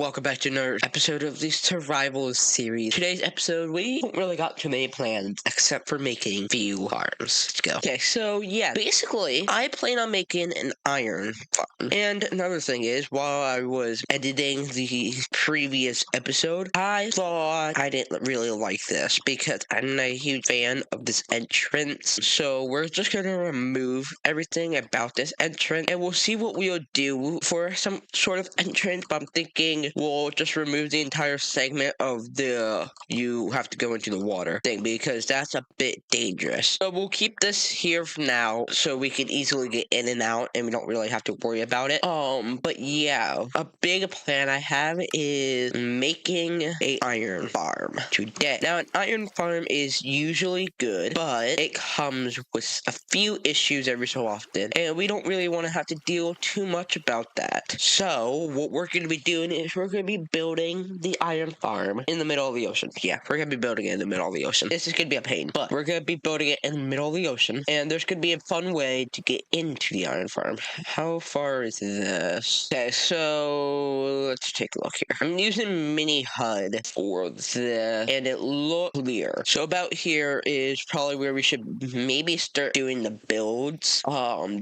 welcome back to another episode of the Survival series. Today's episode, we don't really got too many plans, except for making few farms. Let's go. Okay, so yeah, basically, I plan on making an iron farm. And another thing is, while I was editing the previous episode, I thought I didn't really like this, because I'm not a huge fan of this entrance. So we're just gonna remove everything about this entrance, and we'll see what we'll do for some sort of entrance. But I'm thinking we'll just remove the entire segment of the you have to go into the water thing, because that's a bit dangerous. So we'll keep this here for now so we can easily get in and out and we don't really have to worry about it. But yeah, a big plan I have is making a iron farm today. Now, an iron farm is usually good, but it comes with a few issues every so often, and we don't really want to have to deal too much about that. So what we're going to be doing is we're going to be building the iron farm in the middle of the ocean. Yeah, we're going to be building it in the middle of the ocean. This is going to be a pain, but we're going to be building it in the middle of the ocean, and there's going to be a fun way to get into the iron farm. How far is this? Okay, so let's take a look here. I'm using mini HUD for this, and it looks clear. So about here is probably where we should maybe start doing the builds.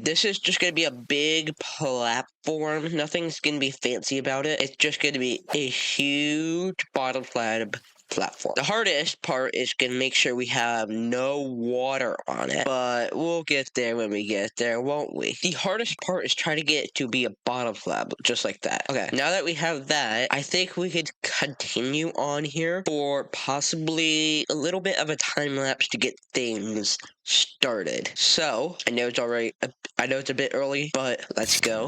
This is just going to be a big platform. Nothing's going to be fancy about it. It's just going to be a huge bottom slab platform. The hardest part is going to make sure we have no water on it, but we'll get there when we get there, won't we? The hardest part is trying to get it to be a bottom slab, just like that. Okay, now that we have that, I think we could continue on here for possibly a little bit of a time lapse to get things started. So, I know it's a bit early, but let's go.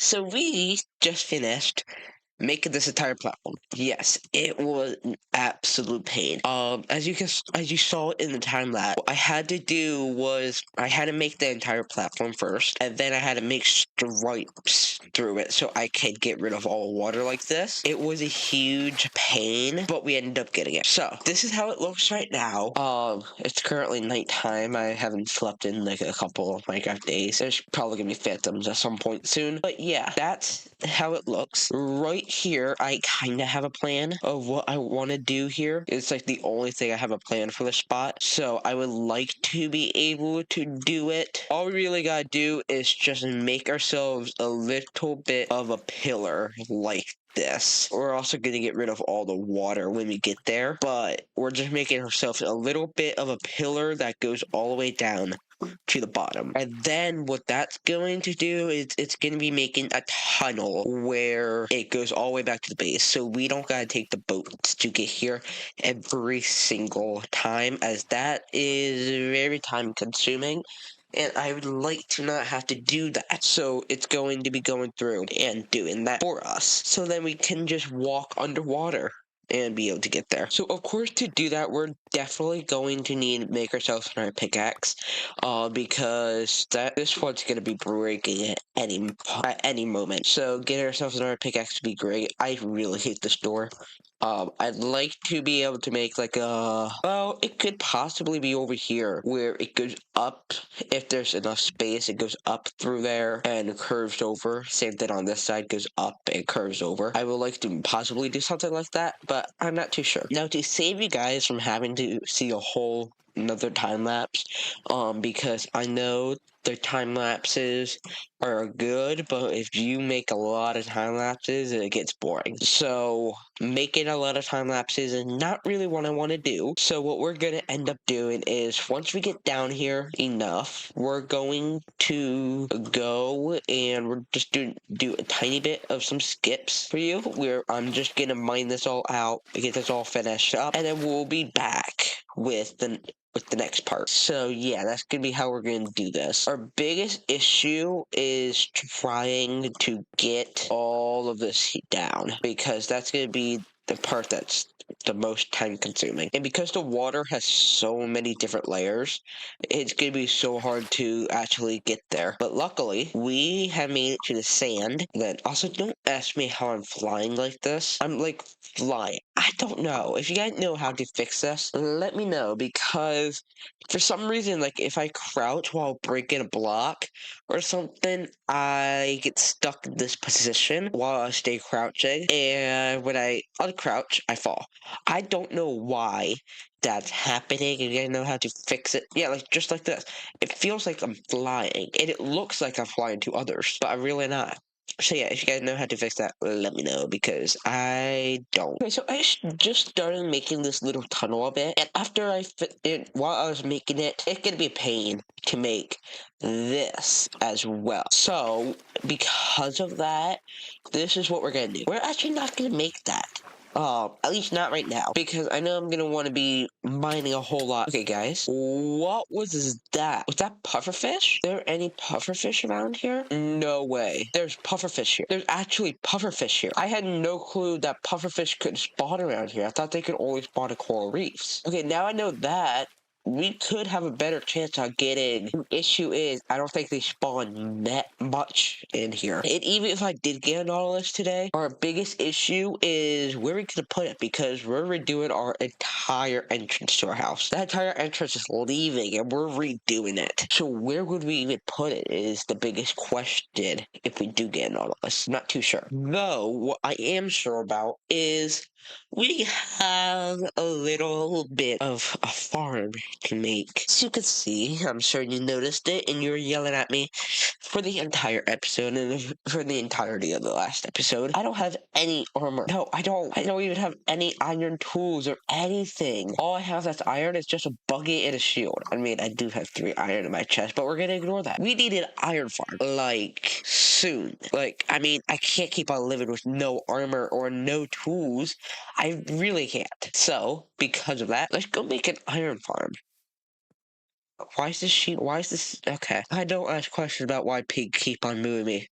So we just finished making this entire platform. Yes, it was an absolute pain. As you saw in the time lapse, what I had to do was I had to make the entire platform first, and then I had to make stripes through it so I could get rid of all water like this. It was a huge pain, but we ended up getting it. So this is how it looks right now. It's currently nighttime. I haven't slept in like a couple of Minecraft days. There's probably gonna be phantoms at some point soon. But yeah, that's how it looks. Right here, I kind of have a plan of what I want to do here. It's like the only thing I have a plan for the spot. So I would like to be able to do it. All we really gotta do is just make ourselves a little bit of a pillar like this. We're also going to get rid of all the water when we get there, but we're just making ourselves a little bit of a pillar that goes all the way down to the bottom. And then what that's going to do is it's going to be making a tunnel where it goes all the way back to the base, so we don't gotta take the boats to get here every single time, as that is very time consuming, and I would like to not have to do that. So it's going to be going through and doing that for us, so then we can just walk underwater and be able to get there. So of course, to do that, we're definitely going to need to make ourselves another pickaxe, because this one's going to be breaking at any moment. So getting ourselves another pickaxe would be great. I really hate this door. I'd like to be able to make like well, it could possibly be over here where it goes up. If there's enough space, it goes up through there and curves over. Same thing on this side, goes up and curves over. I would like to possibly do something like that, but I'm not too sure. Now, to save you guys from having to see a whole another time lapse, because I know the time lapses are good, but if you make a lot of time lapses, it gets boring. So making a lot of time lapses is not really what I want to do. So what we're gonna end up doing is once we get down here enough, we're going to go and we're just do a tiny bit of some skips for you, where I'm just gonna mine this all out, get this all finished up, and then we'll be back with the next part. So yeah, that's gonna be how we're gonna do this. Our biggest issue is trying to get all of this down, because that's gonna be the part that's the most time consuming. And because the water has so many different layers, it's gonna be so hard to actually get there. But luckily, we have made it to the sand. Then also, don't ask me how I'm flying like this. I'm like flying. I don't know. If you guys know how to fix this, let me know, because for some reason, like if I crouch while breaking a block or something, I get stuck in this position while I stay crouching, and when I uncrouch, I fall. I don't know why that's happening, and you guys know how to fix it. Yeah, like just like this. It feels like I'm flying, and it looks like I'm flying to others, but I'm really not. So yeah, if you guys know how to fix that, let me know, because I don't. Okay, so I just started making this little tunnel a bit, and after I fit it, while I was making it, it's gonna be a pain to make this as well. So because of that, this is what we're gonna do. We're actually not gonna make that. At least not right now, because I know I'm gonna want to be mining a whole lot. Okay, guys, what was that? Was that pufferfish? There any pufferfish around here? No way. There's pufferfish here. There's actually pufferfish here. I had no clue that pufferfish could spawn around here. I thought they could only spawn at coral reefs. Okay, now I know that, we could have a better chance of getting. The issue is, I don't think they spawn that much in here. And even if I did get an Nautilus today, our biggest issue is where we gonna put it, because we're redoing our entire entrance to our house. That entire entrance is leaving, and we're redoing it. So where would we even put it is the biggest question if we do get an Nautilus. Not too sure. Though, what I am sure about is we have a little bit of a farm to make. As you can see, I'm sure you noticed it, and you were yelling at me for the entire episode and for the entirety of the last episode. I don't have any armor. No, I don't. I don't even have any iron tools or anything. All I have that's iron is just a buggy and a shield. I mean, I do have 3 iron in my chest, but we're gonna ignore that. We need an iron farm, like, soon. Like, I mean, I can't keep on living with no armor or no tools. I really can't. So, because of that, let's go make an iron farm. Why is this sheep? Why is this? Okay. I don't ask questions about why pig keep on moving me.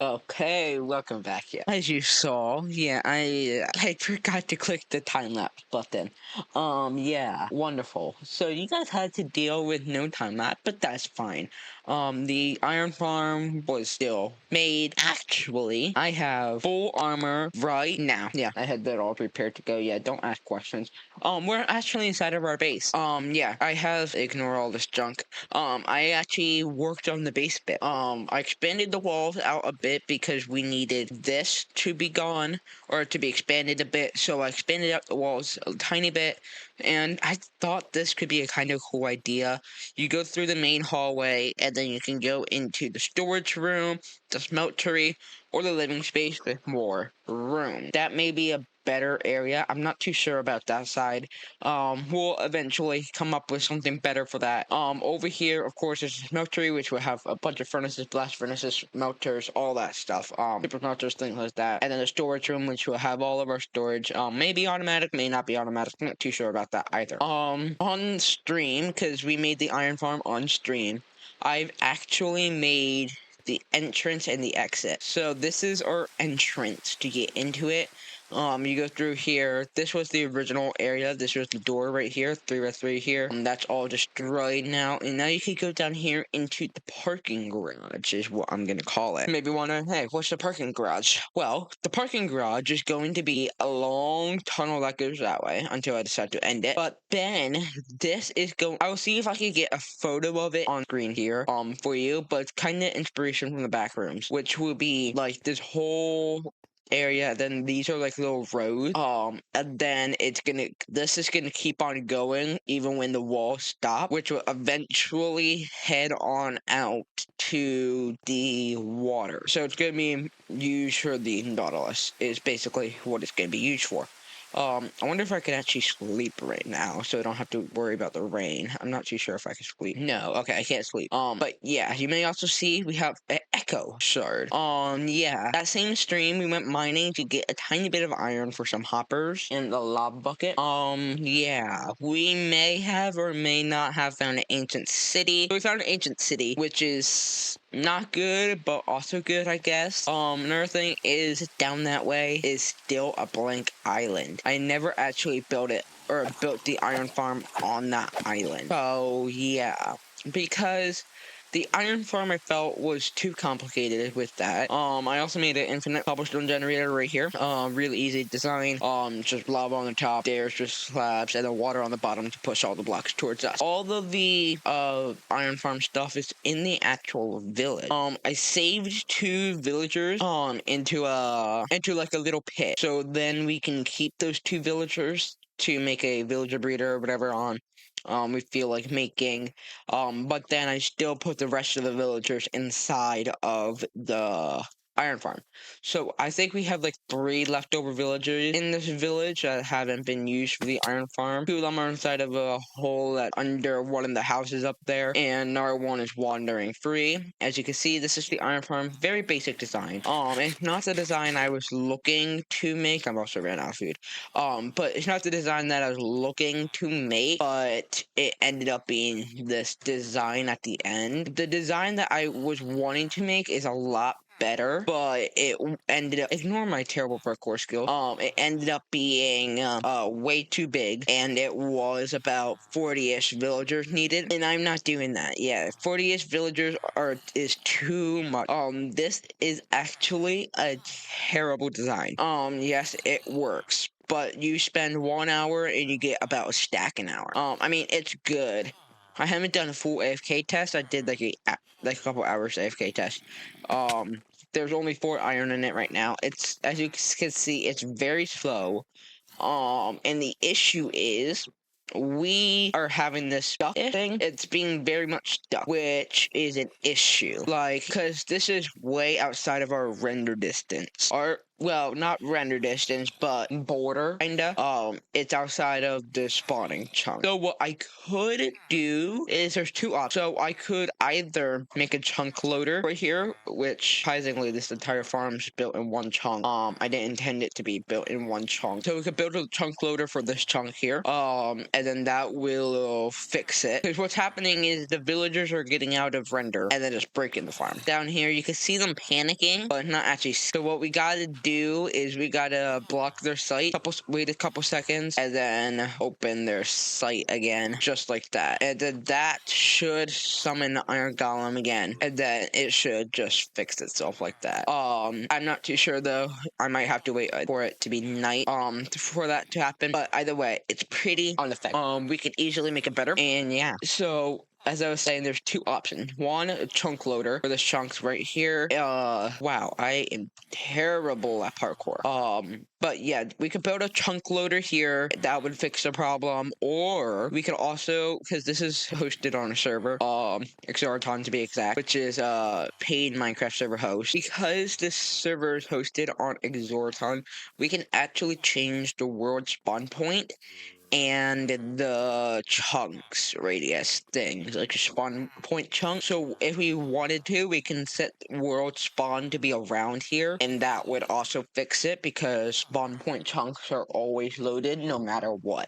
Okay, welcome back. Yeah, as you saw, yeah, I forgot to click the time lapse button. Yeah, wonderful. So you guys had to deal with no time lapse, but that's fine. The iron farm was still made. Actually, I have full armor right now. Yeah, I had that all prepared to go. Yeah, don't ask questions. We're actually inside of our base. Yeah, I have ignore all this junk. I actually worked on the base bit. I expanded the walls out a bit because we needed this to be gone, or to be expanded a bit. So I expanded out the walls a tiny bit, and I thought this could be a kind of cool idea. You go through the main hallway, and then you can go into the storage room, the smeltery, or the living space with more room. That may be a better area. I'm not too sure about that side. We'll eventually come up with something better for that. Over here, of course, is a smeltery, which will have a bunch of furnaces, blast furnaces, melters, all that stuff. Super melters, things like that. And then the storage room, which will have all of our storage. Maybe automatic, may not be automatic. I'm not too sure about that either. On stream, because we made the iron farm on stream, I've actually made the entrance and the exit. So this is our entrance to get into it. You go through here. This was the original area. This was the door right here, 3x3 here. That's all destroyed now. And now you can go down here into the parking garage, is what I'm gonna call it. Maybe wonder, hey, what's the parking garage? Well, the parking garage is going to be a long tunnel that goes that way until I decide to end it. But then this is going. I will see if I can get a photo of it on screen here, for you. But it's kind of inspiration from the back rooms, which will be like this whole area, then these are like little roads. And then this is gonna keep on going even when the walls stop, which will eventually head on out to the water. So it's gonna be used for the Nautilus, is basically what it's gonna be used for. I wonder if I could actually sleep right now, so I don't have to worry about the rain. I'm not too sure if I can sleep. No, okay, I can't sleep. But yeah, you may also see we have an echo shard. Yeah, that same stream we went mining to get a tiny bit of iron for some hoppers in the lava bucket. Yeah, we may have or may not have found an ancient city. We found an ancient city, which is not good, but also good, I guess. Another thing is down that way is still a blank island. I never actually built it or built the iron farm on that island. So yeah, because the iron farm I felt was too complicated with that. I also made an infinite cobblestone generator right here. Really easy design. Just lava on the top, there's just slabs, and then water on the bottom to push all the blocks towards us. All of the iron farm stuff is in the actual village. I saved 2 villagers into like a little pit. So then we can keep those 2 villagers to make a villager breeder or whatever we feel like making. But then I still put the rest of the villagers inside of the iron farm. So I think we have like 3 leftover villagers in this village that haven't been used for the iron farm. 2 of them are inside of a hole that under one of the houses up there, and another one is wandering free. As you can see, this is the iron farm. Very basic design. It's not the design I was looking to make. I'm also ran out of food. But it's not the design that I was looking to make, but it ended up being this design at the end. The design that I was wanting to make is a lot better, but it ended up, ignore my terrible parkour skills. It ended up being way too big, and it was about 40-ish villagers needed, and I'm not doing that. Yeah, 40-ish villagers is too much. This is actually a terrible design. Yes, it works, but you spend 1 hour and you get about a stack an hour. I mean, it's good. I haven't done a full AFK test. I did like a couple hours AFK test. There's only 4 iron in it right now. It's, as you can see, it's very slow. And the issue is we are having this stuck thing. It's being very much stuck, which is an issue. Like, because this is way outside of our render distance. Well, not render distance, but border, kinda. It's outside of the spawning chunk. So what I could do is there's 2 options. So I could either make a chunk loader right here, which surprisingly this entire farm's built in 1 chunk. I didn't intend it to be built in 1 chunk. So we could build a chunk loader for this chunk here. And then that will fix it. Because what's happening is the villagers are getting out of render and then just breaking the farm. Down here you can see them panicking, but not actually. So what we gotta do is we gotta block their site, wait a couple seconds, and then open their site again, just like that. And then that should summon the iron golem again, and then it should just fix itself like that. I'm not too sure though. I might have to wait for it to be night for that to happen, but either way, it's pretty unaffected. We could easily make it better, and yeah. So as I was saying, there's 2 options. 1, a chunk loader for this chunks right here. Wow, I am terrible at parkour. But yeah, we could build a chunk loader here. That would fix the problem. Or we could also, because this is hosted on a server, Exorton to be exact, which is a paid Minecraft server host. Because this server is hosted on Exorton, we can actually change the world spawn point and the chunks radius things, like a spawn point chunk. So if we wanted to, we can set world spawn to be around here, and that would also fix it because spawn point chunks are always loaded no matter what.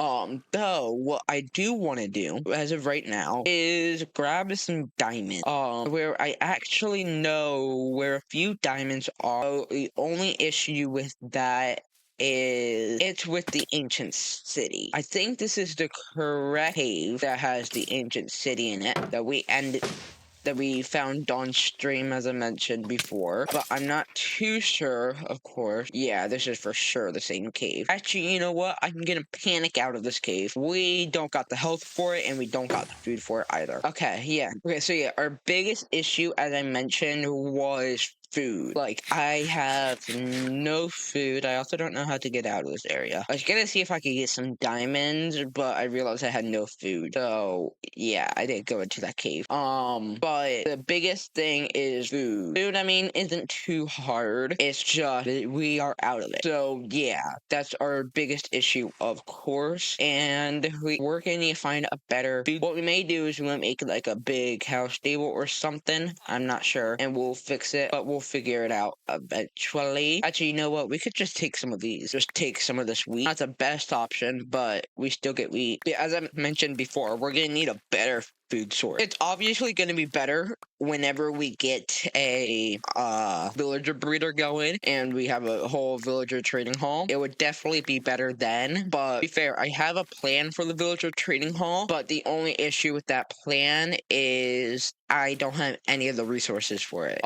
Though what I do want to do as of right now is grab some diamonds. Where I actually know where a few diamonds are. So the only issue with that is it's with the ancient city. I think this is the correct cave that has the ancient city in it that we found on stream, as I mentioned before, but I'm not too sure, of course. Yeah, this is for sure the same cave. Actually, you know what? I'm gonna panic out of this cave. We don't got the health for it, and we don't got the food for it either. Okay, yeah. Okay, so yeah, our biggest issue, as I mentioned, was food. Like, I have no food. I also don't know how to get out of this area. I was gonna see if I could get some diamonds, but I realized I had no food. So, yeah, I didn't go into that cave. But the biggest thing is food. Food, I mean, isn't too hard. It's just that we are out of it. So, yeah, that's our biggest issue, of course. And we're gonna need to find a better food. What we may do is we might make like a big house stable or something. I'm not sure. And we'll fix it, but we'll figure it out eventually. Actually, you know what? We could just take some of these. Just take some of this wheat. Not the best option, but we still get wheat. Yeah, as I mentioned before, we're gonna need a better food source. It's obviously going to be better whenever we get a villager breeder going and we have a whole villager trading hall. It would definitely be better then. But to be fair, I have a plan for the villager trading hall, but the only issue with that plan is I don't have any of the resources for it.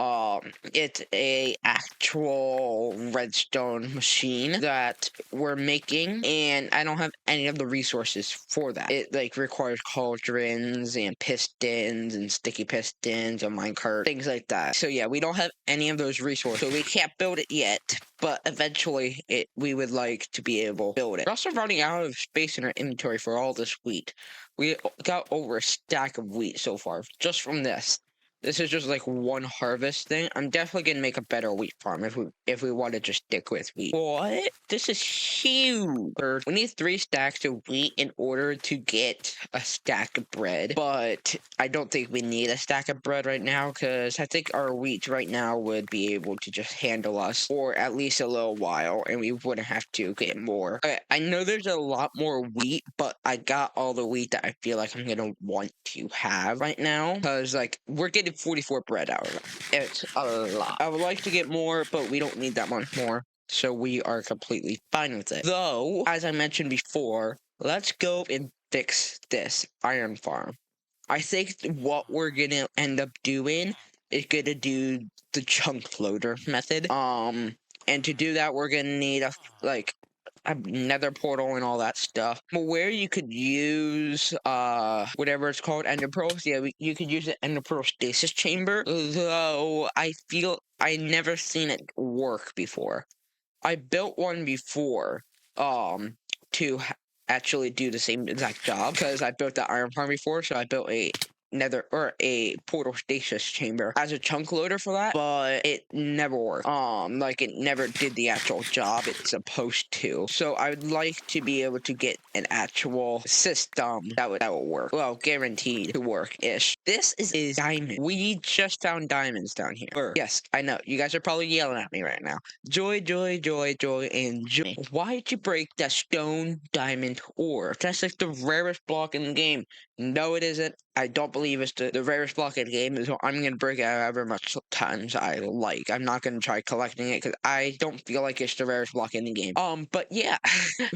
It's a actual redstone machine that we're making, and I don't have any of the resources for that. It like requires cauldrons and pistons and sticky pistons and minecart, things like that. So yeah, we don't have any of those resources, so we can't build it yet. But eventually, we would like to be able to build it. We're also running out of space in our inventory for all this wheat. We got over a stack of wheat so far, just from this. This is just like one harvest thing. I'm definitely gonna make a better wheat farm if we want to just stick with wheat. What? This is huge. We need 3 stacks of wheat in order to get a stack of bread. But I don't think we need a stack of bread right now because I think our wheat right now would be able to just handle us for at least a little while, and we wouldn't have to get more. Okay, I know there's a lot more wheat, but I got all the wheat that I feel like I'm gonna want to have right now because like we're getting 44 bread out of it. It's a lot. I would like to get more, but we don't need that much more. So we are completely fine with it. Though, as I mentioned before, let's go and fix this iron farm. I think what we're gonna end up doing is gonna do the chunk loader method. And to do that, we're gonna need a nether portal and all that stuff. But where you could use whatever it's called, ender pearls, yeah, you could use the ender pearl stasis chamber. Though I feel I never seen it work before. I built one before, to actually do the same exact job because I built the iron farm before, so I built a a portal stasis chamber as a chunk loader for that, but it never worked. Like it never did the actual job it's supposed to. So I would like to be able to get an actual system that will work. Well, guaranteed to work ish. This is diamond. We just found diamonds down here. Yes, I know. You guys are probably yelling at me right now. Joy, joy, joy, joy, and joy. Why did you break that stone diamond ore? That's like the rarest block in the game. No, it isn't. I don't believe it's the rarest block in the game, so I'm going to break it however much times I like. I'm not going to try collecting it because I don't feel like it's the rarest block in the game. But yeah.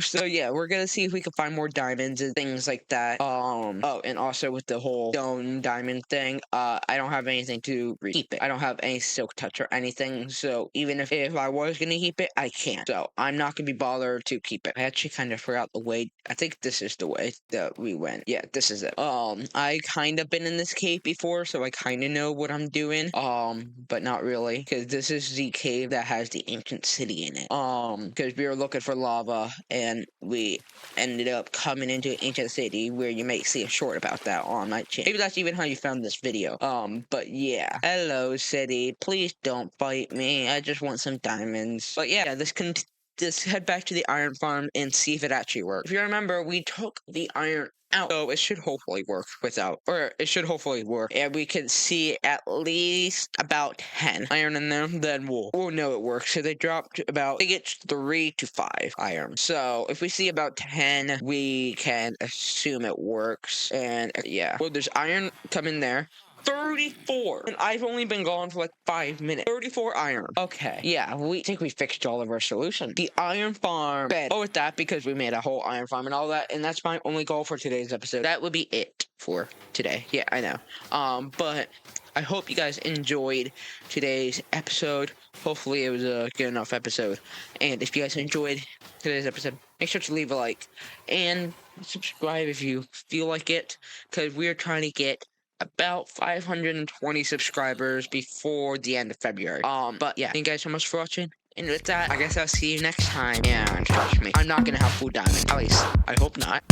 So yeah, we're going to see if we can find more diamonds and things like that. Oh, and also with the whole stone diamond thing, I don't have anything to keep it. I don't have any silk touch or anything, so even if I was going to keep it, I can't. So I'm not going to be bothered to keep it. I actually kind of forgot the way. I think this is the way that we went. Yeah, this is it. I kind of been in this cave before, so I kind of know what I'm doing. But not really, because this is the cave that has the ancient city in it. Because we were looking for lava, and we ended up coming into ancient city, where you may see a short about that on my channel. Maybe that's even how you found this video. But yeah. Hello, city. Please don't fight me. I just want some diamonds. But yeah, let's head back to the iron farm and see if it actually works. If you remember, we took the iron out, so it should hopefully work it should hopefully work, and we can see at least about 10 iron in there. Then we'll know it works. So they dropped about, I think it's 3 to 5 iron. So if we see about 10, we can assume it works. And yeah, well, there's iron coming there. 34, and I've only been gone for like 5 minutes. 34 iron. Okay, yeah, we think we fixed all of our solutions. The iron farm bed. Oh, with that, because we made a whole iron farm and all that, and that's my only goal for today's episode. That would be it for today. Yeah, I know. But I hope you guys enjoyed today's episode. Hopefully it was a good enough episode. And if you guys enjoyed today's episode, make sure to leave a like and subscribe if you feel like it, because we're trying to get about 520 subscribers before the end of February. But yeah, thank you guys so much for watching. And with that, I guess I'll see you next time. And trust me, I'm not gonna have full diamond. At least, I hope not.